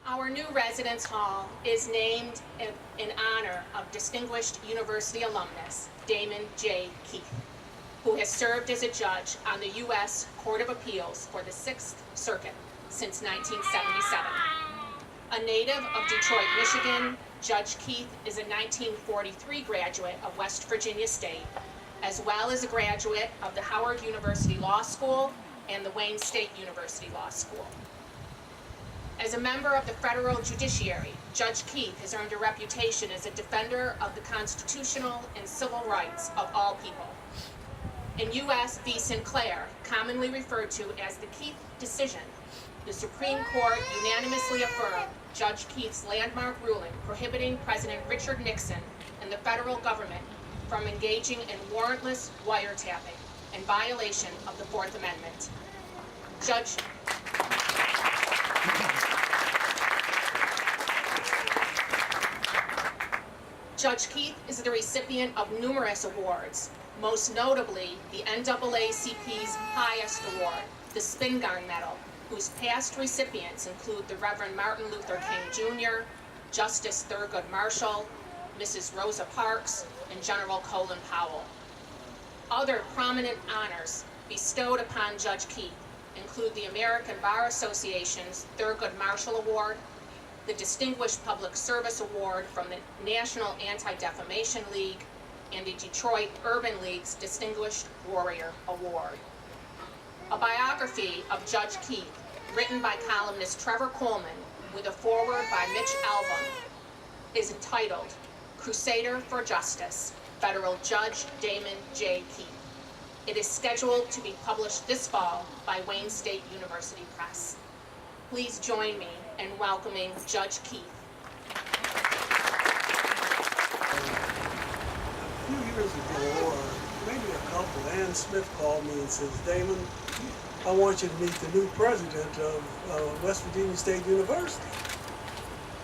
Our new Residence Hall is named in honor of distinguished university alumnus Damon J. Keith, who has served as a judge on the U.S. Court of Appeals for the Sixth Circuit since 1977. A native of Detroit, Michigan, Judge Keith is a 1943 graduate of West Virginia State, as well as a graduate of the Howard University Law School and the Wayne State University Law School. As a member of the federal judiciary, Judge Keith has earned a reputation as a defender of the constitutional and civil rights of all people. In U.S. v. Sinclair, commonly referred to as the Keith decision, the Supreme Court unanimously affirmed Judge Keith's landmark ruling prohibiting President Richard Nixon and the federal government from engaging in warrantless wiretapping in violation of the Fourth Amendment. Judge Keith is the recipient of numerous awards, most notably the NAACP's highest award, the Spingarn Medal, whose past recipients include the Reverend Martin Luther King Jr., Justice Thurgood Marshall, Mrs. Rosa Parks, and General Colin Powell. Other prominent honors bestowed upon Judge Keith include the American Bar Association's Thurgood Marshall Award, the Distinguished Public Service Award from the National Anti-Defamation League, and the Detroit Urban League's Distinguished Warrior Award. A biography of Judge Keith, written by columnist Trevor Coleman with a foreword by Mitch Albom, is entitled Crusader for Justice, Federal Judge Damon J. Keith. It is scheduled to be published this fall by Wayne State University Press. Please join me in welcoming Judge Keith. A few years ago, or maybe a couple, Ann Smith called me and says, Damon, I want you to meet the new president of West Virginia State University.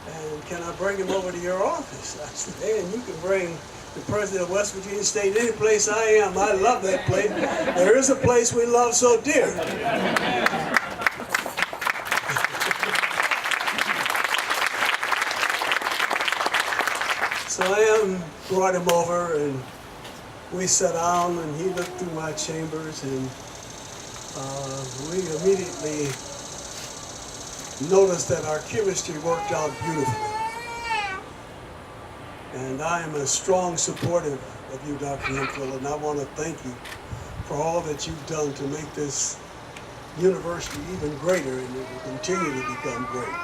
And can I bring him over to your office? I said, Ann, you can bring the president of West Virginia State any place I am. I love that place. There is a place we love so dear. So Ann brought him over and we sat down and he looked through my chambers and we immediately noticed that our chemistry worked out beautifully. And I am a strong supporter of you, Dr. Hemphill, and I want to thank you for all that you've done to make this university even greater, and it will continue to become great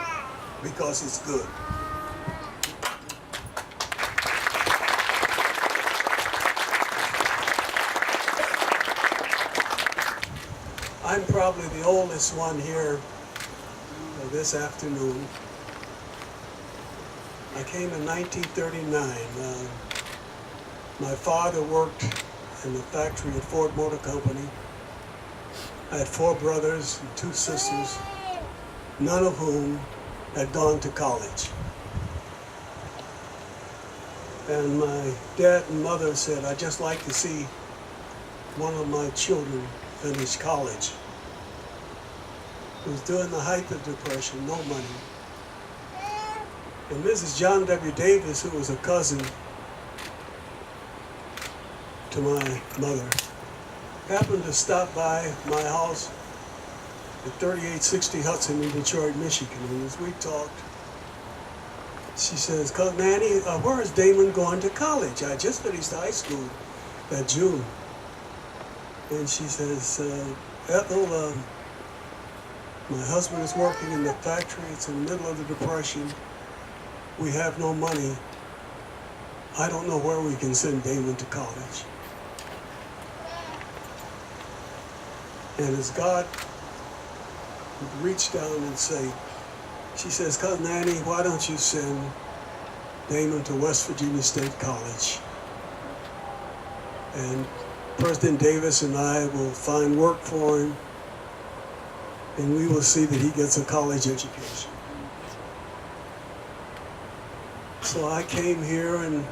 because it's good. I'm probably the oldest one here this afternoon. I came in 1939. My father worked in the factory at Ford Motor Company. I had 4 brothers and 2 sisters, none of whom had gone to college. And my dad and mother said, I'd just like to see one of my children finish college. It was during the height of the Depression, no money. And Mrs. John W. Davis, who was a cousin to my mother, happened to stop by my house at 3860 Hudson in Detroit, Michigan. And as we talked, she says, Cousin Annie, where is Damon going to college? I just finished high school that June. And she says, Ethel, my husband is working in the factory. It's in the middle of the Depression. We have no money. I don't know where we can send Damon to college. And as God would reach down and say, she says, Cousin Annie, why don't you send Damon to West Virginia State College? And President Davis and I will find work for him, and we will see that he gets a college education. So I came here and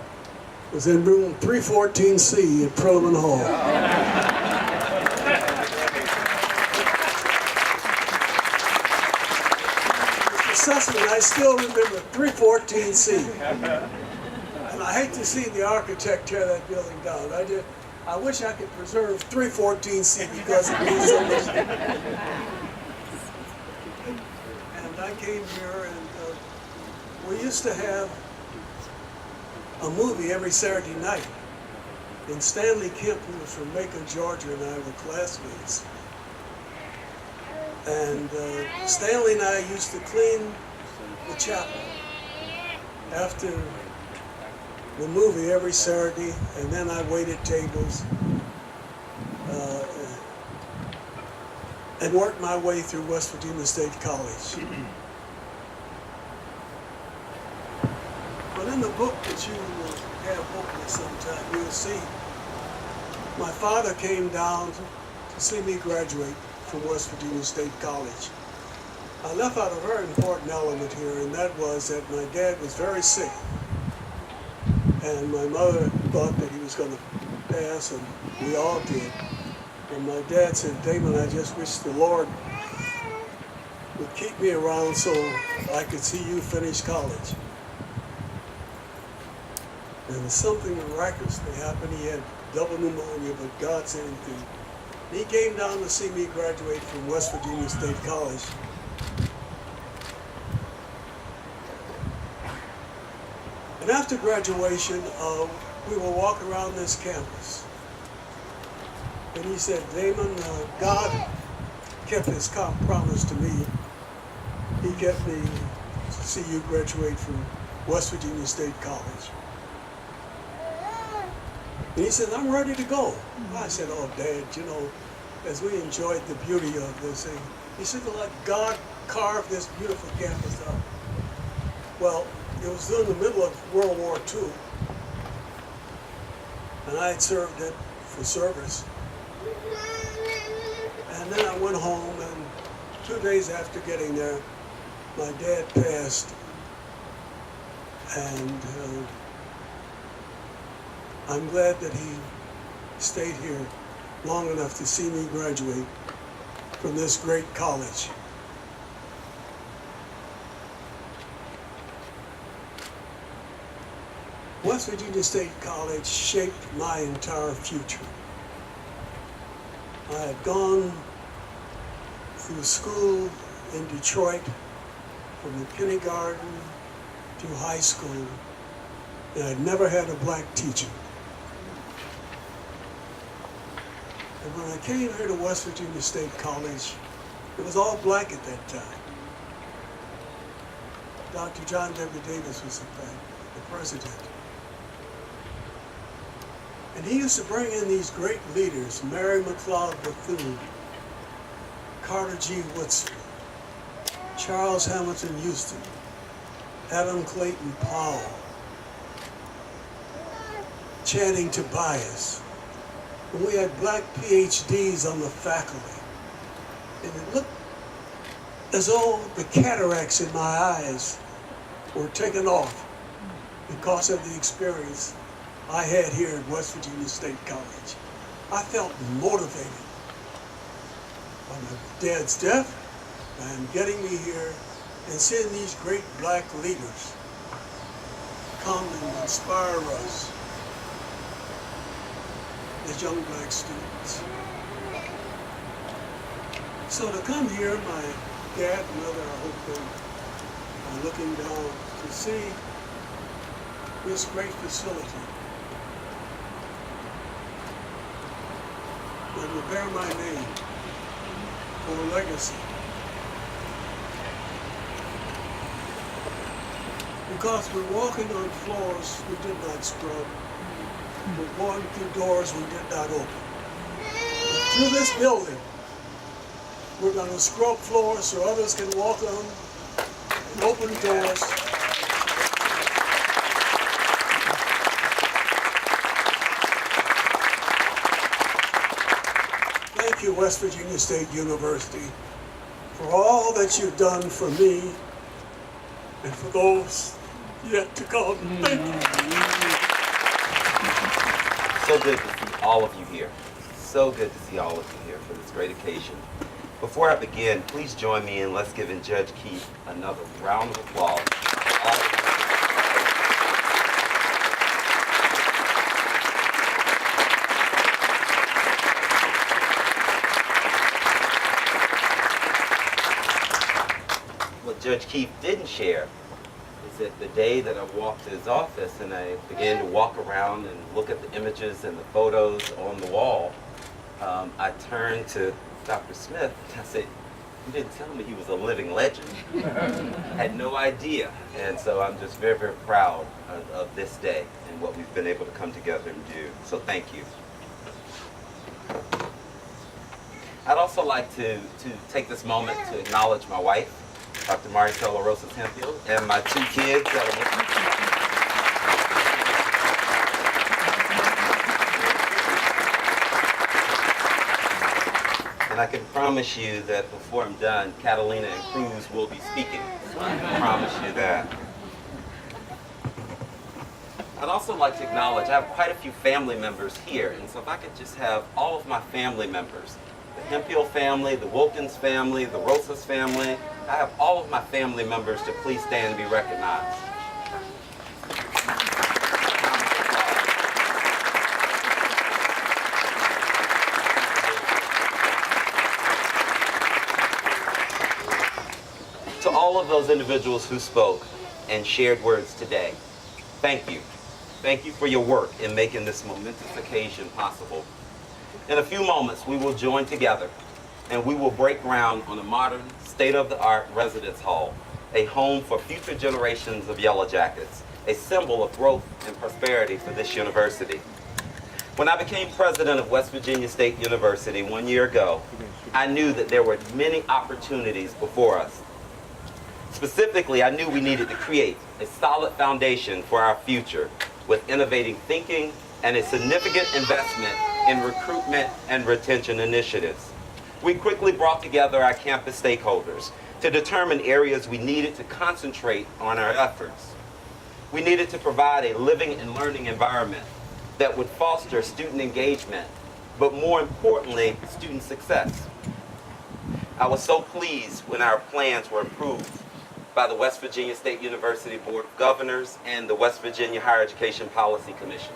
was in room 314C at Perlman Hall. Sussman, I still remember 314C. And I hate to see the architect tear that building down. I wish I could preserve 314C because it means so much. And I came here, and we used to have a movie every Saturday night. And Stanley Kemp, who was from Macon, Georgia, and I were classmates. And Stanley and I used to clean the chapel after the movie every Saturday, and then I waited tables and worked my way through West Virginia State College. But in the book that you will have open sometime, you'll see my father came down to see me graduate from West Virginia State College. I left out a very important element here, and that was that my dad was very sick. And my mother thought that he was going to pass, and we all did. And my dad said, Damon, I just wish the Lord would keep me around so I could see you finish college. And something miraculously happened. He had double pneumonia, but God said anything. He came down to see me graduate from West Virginia State College. And after graduation, we were walking around this campus. And he said, Damon, God kept his promise to me. He kept me to see you graduate from West Virginia State College. And he said, I'm ready to go. I said, oh, Dad, you know, as we enjoyed the beauty of this thing, he said, well, like God carved this beautiful campus up. Well, it was during the middle of World War II, and I had served it for service. And then I went home, and 2 days after getting there, my dad passed, and I'm glad that he stayed here long enough to see me graduate from this great college. West Virginia State College shaped my entire future. I had gone through school in Detroit from the kindergarten to high school, and I'd never had a black teacher. And when I came here to West Virginia State College, it was all black at that time. Dr. John W. Davis was the president. And he used to bring in these great leaders, Mary McLeod Bethune, Carter G. Woodson, Charles Hamilton Houston, Adam Clayton Powell, Channing Tobias. And we had black PhDs on the faculty. And it looked as though the cataracts in my eyes were taken off because of the experience I had here at West Virginia State College. I felt motivated by my dad's death and getting me here and seeing these great black leaders come and inspire us as young black students. So to come here, my dad and mother, I hope they are looking down to see this great facility that will bear my name for legacy. Because we're walking on floors we did not scrub. We're going through doors we did not open. But through this building, we're going to scrub floors so others can walk on and open doors. Thank you, West Virginia State University, for all that you've done for me and for those yet to come. Thank you. So good to see all of you here. So good to see all of you here for this great occasion. Before I begin, please join me in let's giving Judge Keith another round of applause. What Judge Keith didn't share is that the day that I walked to his office and I began to walk around and look at the images and the photos on the wall, I turned to Dr. Smith and I said, "You didn't tell me he was a living legend." I had no idea. And so I'm just very, very proud of this day and what we've been able to come together and do. So thank you. I'd also like to take this moment to acknowledge my wife, Dr. Maricela Rosas Hemphill, and my two kids that are with me. And I can promise you that before I'm done, Catalina and Cruz will be speaking. So I can promise you that. I'd also like to acknowledge, I have quite a few family members here, and so if I could just have all of my family members, the Hemphill family, the Wilkins family, the Rosas family, I have all of my family members to please stand and be recognized. To all of those individuals who spoke and shared words today, thank you. Thank you for your work in making this momentous occasion possible. In a few moments, we will join together and we will break ground on a modern, state-of-the-art residence hall, a home for future generations of Yellow Jackets, a symbol of growth and prosperity for this university. When I became president of West Virginia State University 1 year ago, I knew that there were many opportunities before us. Specifically, I knew we needed to create a solid foundation for our future with innovative thinking and a significant investment in recruitment and retention initiatives. We quickly brought together our campus stakeholders to determine areas we needed to concentrate on our efforts. We needed to provide a living and learning environment that would foster student engagement, but more importantly, student success. I was so pleased when our plans were approved by the West Virginia State University Board of Governors and the West Virginia Higher Education Policy Commission.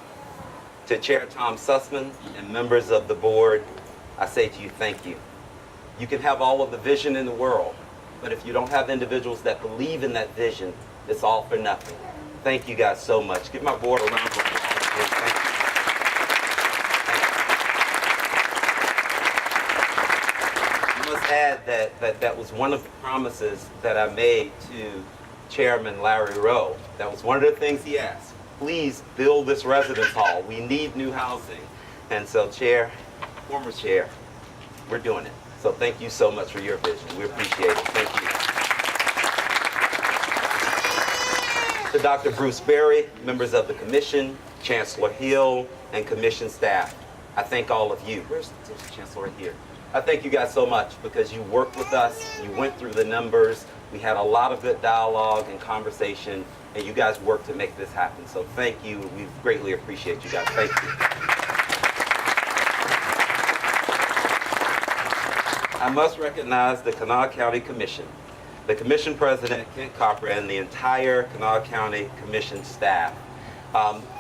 To Chair Tom Sussman and members of the board, I say to you, thank you. You can have all of the vision in the world, but if you don't have individuals that believe in that vision, it's all for nothing. Thank you guys so much. Give my board a round of applause. Thank you. I must add that was one of the promises that I made to Chairman Larry Rowe. That was one of the things he asked. Please build this residence hall. We need new housing. And so, Chair, former Chair, we're doing it. So thank you so much for your vision. We appreciate it. Thank you. To Dr. Bruce Berry, members of the Commission, Chancellor Hill, and Commission staff, I thank all of you. Where's the Chancellor right here? I thank you guys so much because you worked with us, you went through the numbers, we had a lot of good dialogue and conversation, and you guys worked to make this happen. So thank you. We greatly appreciate you guys. Thank you. I must recognize the Kanawha County Commission, the Commission President, Kent Copper, and the entire Kanawha County Commission staff.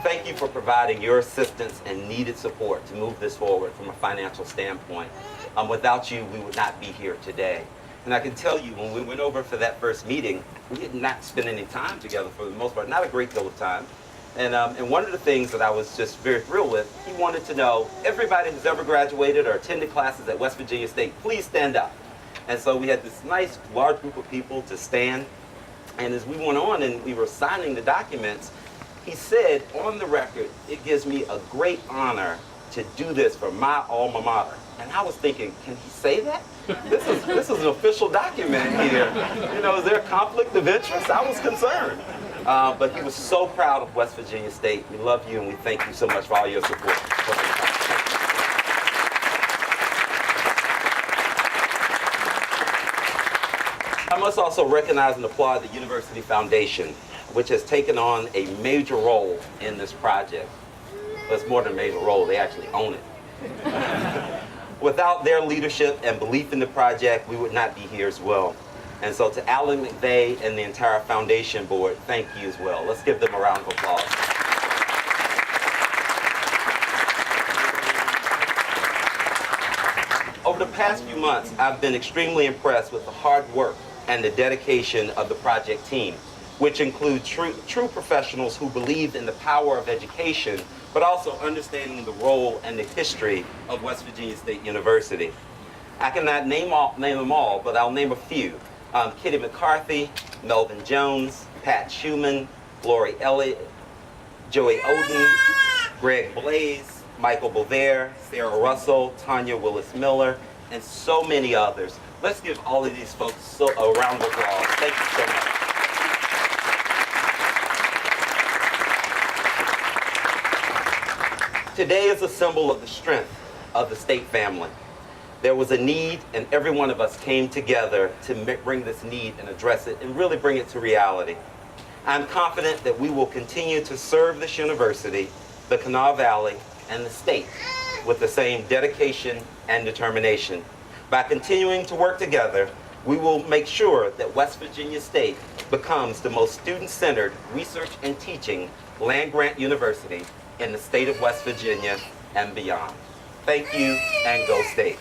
Thank you for providing your assistance and needed support to move this forward from a financial standpoint. Without you, we would not be here today. And I can tell you, when we went over for that first meeting, we did not spend any time together for the most part, not a great deal of time. And one of the things that I was just very thrilled with, he wanted to know, everybody who's ever graduated or attended classes at West Virginia State, please stand up. And so we had this nice, large group of people to stand. And as we went on and we were signing the documents, he said, on the record, it gives me a great honor to do this for my alma mater. And I was thinking, can he say that? This is an official document here. You know, is there a conflict of interest? I was concerned. But he was so proud of West Virginia State. We love you and we thank you so much for all your support. I must also recognize and applaud the University Foundation, which has taken on a major role in this project. Well, it's more than a major role, they actually own it. Without their leadership and belief in the project, we would not be here as well. And so to Alan McVeigh and the entire foundation board, thank you as well. Let's give them a round of applause. Over the past few months, I've been extremely impressed with the hard work and the dedication of the project team, which include true professionals who believe in the power of education, but also understanding the role and the history of West Virginia State University. I cannot name them all, but I'll name a few. Kitty McCarthy, Melvin Jones, Pat Schumann, Lori Elliott, Joey Oden, Greg Blaze, Michael Bovair, Sarah Russell, Tanya Willis-Miller, and so many others. Let's give all of these folks a round of applause. Thank you so much. Today is a symbol of the strength of the State family. There was a need, and every one of us came together to bring this need and address it and really bring it to reality. I'm confident that we will continue to serve this university, the Kanawha Valley, and the state with the same dedication and determination. By continuing to work together, we will make sure that West Virginia State becomes the most student-centered research and teaching land-grant university in the state of West Virginia and beyond. Thank you, and go State.